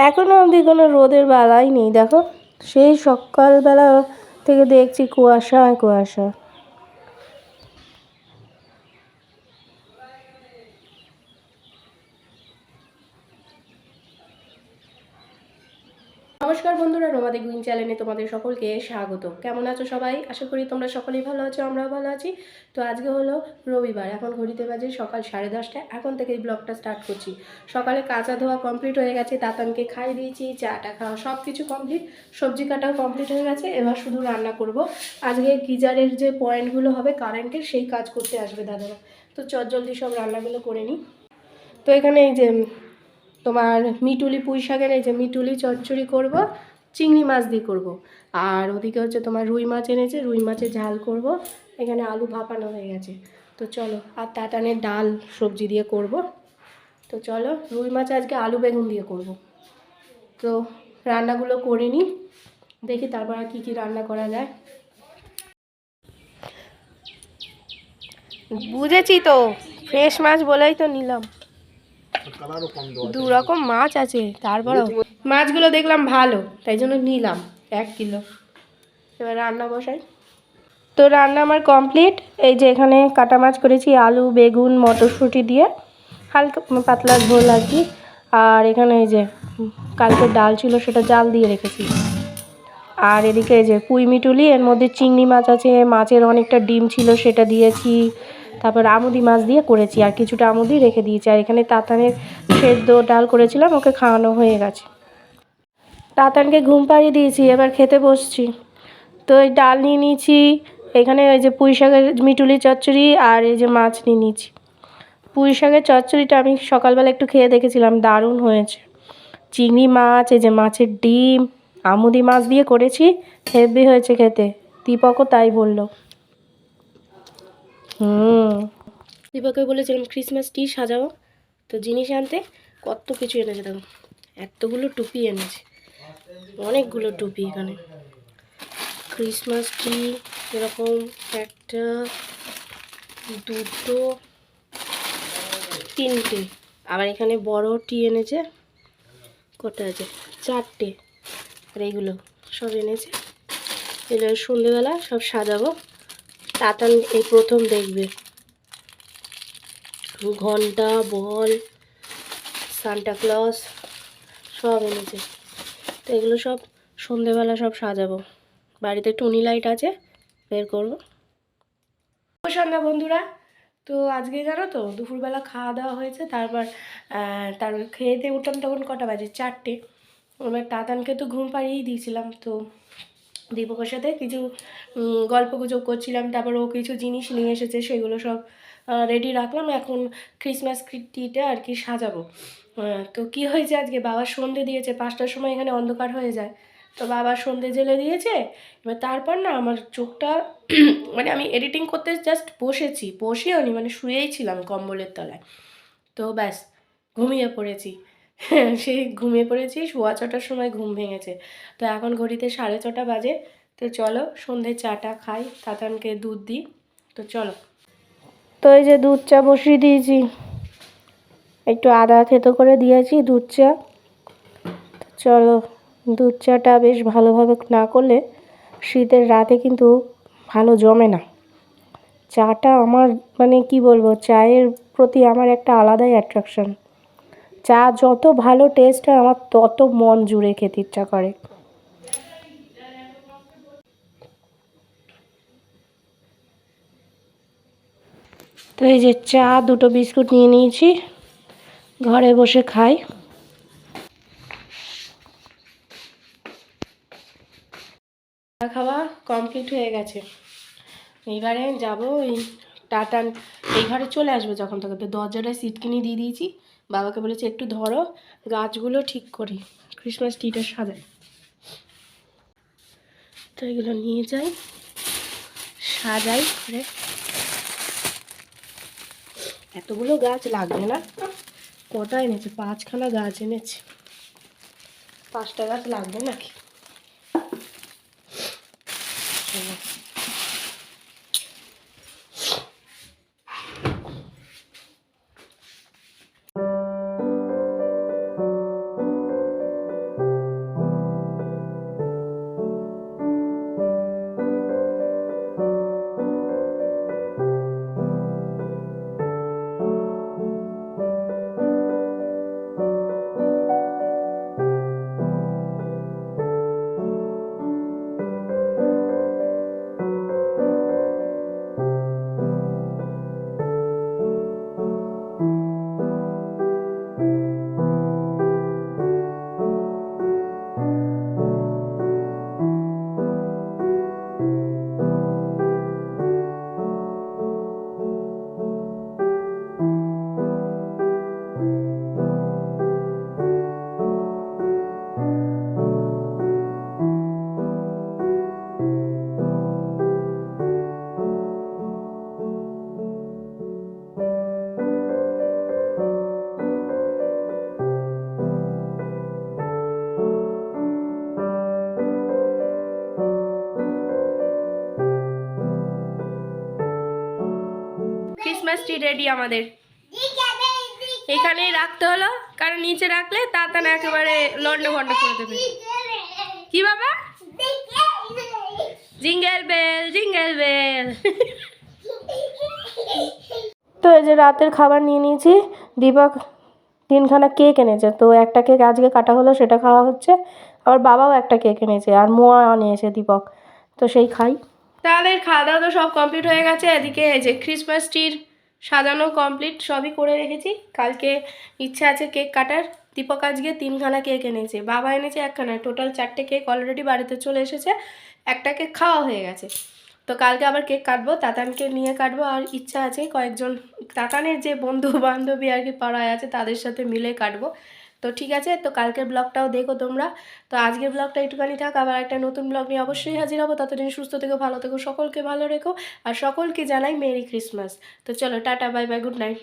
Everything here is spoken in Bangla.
এখনো অবধি কোনো রোদের বেলাই নেই, দেখো সেই সকালবেলা থেকে দেখছি কুয়াশা কুয়াশা। নমস্কার বন্ধুরা, রোমাদি গ্রিন চ্যানেলে তোমাদের সকলকে স্বাগত। কেমন আছো সবাই? আশা করি তোমরা সকলেই ভালো আছো, আমরাও ভালো আছি। তো আজকে হলো রবিবার, এখন ঘড়িতে বাজে সকাল 10:30। এখন থেকে এই ব্লগটা স্টার্ট করছি। সকালে কাঁচা ধোয়া কমপ্লিট হয়ে গেছে, তাতানকে খাই দিয়েছি, চাটা খাওয়া সব কিছু কমপ্লিট, সবজি কাটাও কমপ্লিট হয়ে গেছে। এবার শুধু রান্না করব। আজকে গিজারের যে পয়েন্টগুলো হবে কারেন্টের, সেই কাজ করতে আসবে দাদারা। তো জলদি সব রান্নাগুলো করে নিই। তো এখানে এই যে তোমার মিটুলি পুঁই শাকের এই যে মিটুলি চচ্চড়ি করব, চিংড়ি মাছ দিয়ে করব। আর ওদিকে হচ্ছে তোমার রুই মাছ এনেছে, রুই মাছের ঝাল করব। এখানে আলু ভাপানো হয়ে গেছে। তো চলো, আর তাতানের ডাল সবজি দিয়ে করব। তো চলো, রুই মাছ আজকে আলু বেগুন দিয়ে করব। তো রান্নাগুলো করে নিই, দেখি তারপর আর কী কী রান্না করা যায়। বুঝেছি তো, ফ্রেশ মাছ বলেই তো নিলাম। দু রকম মাছ আছে, তারপরেও মাছগুলো দেখলাম ভালো, তাই জন্য নিলাম 1 কিলো। এবার রান্না বসাই। তো রান্না আমার কমপ্লিট। এই যে এখানে কাটা মাছ করেছি আলু বেগুন মটরশুঁটি দিয়ে, হালকা পাতলা ঝোল আর কি। আর এখানে এই যে কালকে ডাল ছিল, সেটা জাল দিয়ে রেখেছি। আর এদিকে এই যে পুঁই মিটুলি, এর মধ্যে চিংড়ি মাছ আছে, মাছের অনেকটা ডিম ছিল সেটা দিয়েছি। তারপর আমুদি মাছ দিয়ে করেছি, আর কিছুটা আমুদি রেখে দিয়েছি। আর এখানে তাতানের সেদ্ধ ডাল করেছিলাম, ওকে খাওয়ানো হয়ে গেছে। তাতানকে ঘুম পাড়িয়ে দিয়েছি, এবার খেতে বসছি। তো এই ডাল নিয়ে নিয়েছি, এখানে ওই যে পুঁই শাকের মিটুলি চচ্চড়ি, আর এই যে মাছ নিয়ে নিয়েছি। পুঁই শাকের চচ্চড়িটা আমি সকালবেলা একটু খেয়ে দেখেছিলাম, দারুণ হয়েছে। চিংড়ি মাছ, এই যে মাছের ডিম, আমুদি মাছ দিয়ে করেছি, হেভি হয়েছে খেতে। দীপকও তাই বললো। দীপককে বলেছিলাম ক্রিসমাস ট্রি সাজাবো, তো জিনিস আনতে কত কিছু এনেছে দেখো। এতগুলো টুপি এনেছে, অনেকগুলো টুপি। এখানে ক্রিসমাস ট্রি এরকম একটা, দুটো, তিনটে। আবার এখানে বড় টি এনেছে, কটা আছে, 4টে। আর এইগুলো সব এনেছে। এগুলো সন্ধ্যেবেলা সব সাজাবো। তাতান এই প্রথম দেখবে। ঘন্টা, বল, সান্টা ক্লজ সব এনেছে। তো এগুলো সব সন্ধ্যেবেলা সব সাজাবো। বাড়িতে টুনি লাইট আছে, বের করবো। সন্ধ্যা বন্ধুরা, তো আজকে জানো তো দুপুরবেলা খাওয়া দাওয়া হয়েছে, তারপর খেয়েতে উঠলাম তখন কটা বাজে, 4টে। এবার তাতানকে তো ঘুম পাড়িয়েই দিয়েছিলাম। তো দীপকের সাথে কিছু গল্প গুজব করছিলাম, তারপর ও কিছু জিনিস নিয়ে এসেছে, সেগুলো সব রেডি রাখলাম। এখন ক্রিসমাস ট্রিটা আর কি সাজাবো। তো কি হয়েছে, আজকে বাবা সন্ধে দিয়েছে 5টার সময়, এখানে অন্ধকার হয়ে যায়। তো বাবা সন্ধে জেলে দিয়েছে। এবার তারপর না আমার চোখটা মানে আমি এডিটিং করতে জাস্ট বসেও নি, মানে শুয়েই ছিলাম কম্বলের তলায়। তো ব্যাস ঘুমিয়ে পড়েছি। সেই ঘুমিয়ে পড়েছি, 6:15টার সময় ঘুম ভেঙেছে। তো এখন ঘড়িতে 6:30 বাজে। তো চলো সন্ধে চাটা খাই, তাতানকে দুধ দিই। তো চলো। তো এই যে দুধ চা বসিয়ে দিয়েছি, একটু আদা থেতো করে দিয়েছি দুধ চা। চলো, দুধ চাটা বেশ ভালোভাবে না করলে শীতের রাতে কিন্তু ভালো জমে না। চাটা আমার মানে কি বলবো, চায়ের প্রতি আমার একটা আলাদাই অ্যাট্রাকশন। চা যত ভালো টেস্ট হয়, আমার তত মন জুড়ে খেতে ইচ্ছা করে। তো এই যে চা, 2টো বিস্কুট নিয়ে নিয়েছি, ঘরে বসে খাই। খাওয়া কমপ্লিট হয়ে গেছে। এইবারে যাবো ওই টাটান, এই ঘরে চলে আসবে যখন তখন। তো দরজাটায় সিটকিনি দিয়ে দিয়েছি, বাবাকে বলেছি একটু ধরো, গাছগুলো ঠিক করি, ক্রিসমাস ট্রিটা সাজাই। তো এগুলো নিয়ে যাই, সাজাই করে। এতগুলো গাছ লাগবে না, কটা এনেছে, 5খানা গাছ এনেছে, 5টা গাছ লাগবে নাকি। ক্রিসমাস ট্রি রেডি আমাদের। এখানেই রাখতে হলো, কারণ নিচে রাখলে তাতা না একেবারে লন্ড ভন্ড করে দেবে। কি বাবা? Jingle bell jingle bell. তো এই যে রাতের খাবার নিয়ে নিয়েছি। দীপক 3খানা কেক এনেছে, তো একটা কেক আজকে কাটা হলো, সেটা খাওয়া হচ্ছে। আবার বাবাও একটা কেক এনেছে, আর মোয়া আনিয়েছে দীপক, তো সেই খাই। তাহলে খাওয়া দাওয়া তো সব কমপ্লিট হয়ে গেছে। এদিকে এই যে ক্রিসমাস ট্রির সাজানো কমপ্লিট, সবই করে রেখেছি। কালকে ইচ্ছা আছে কেক কাটার। দীপক আজকে 3খানা কেক এনেছে, বাবা এনেছে 1খানা, টোটাল 4টে কেক অলরেডি বাড়িতে চলে এসেছে। একটা কেক খাওয়া হয়ে গেছে। তো কালকে আবার কেক কাটবো, তাতানকে নিয়ে কাটবো। আর ইচ্ছা আছে কয়েকজন তাতানের যে বন্ধু বান্ধবী আর কি পাড়ায় আছে তাদের সাথে মিলে কাটবো। তো ঠিক আছে, তো কালকের ব্লগটাও দেখো তোমরা। তো আজকের ব্লগটা একটুখানি থাক, আবার একটা নতুন ব্লগ নিয়ে অবশ্যই হাজির হবো। ততদিন সুস্থ থেকো, ভালো থেকো, সকলকে ভালো রেখো, আর সকলকে জানাই মেরি ক্রিসমাস। তো চলো tata, bye bye, good night.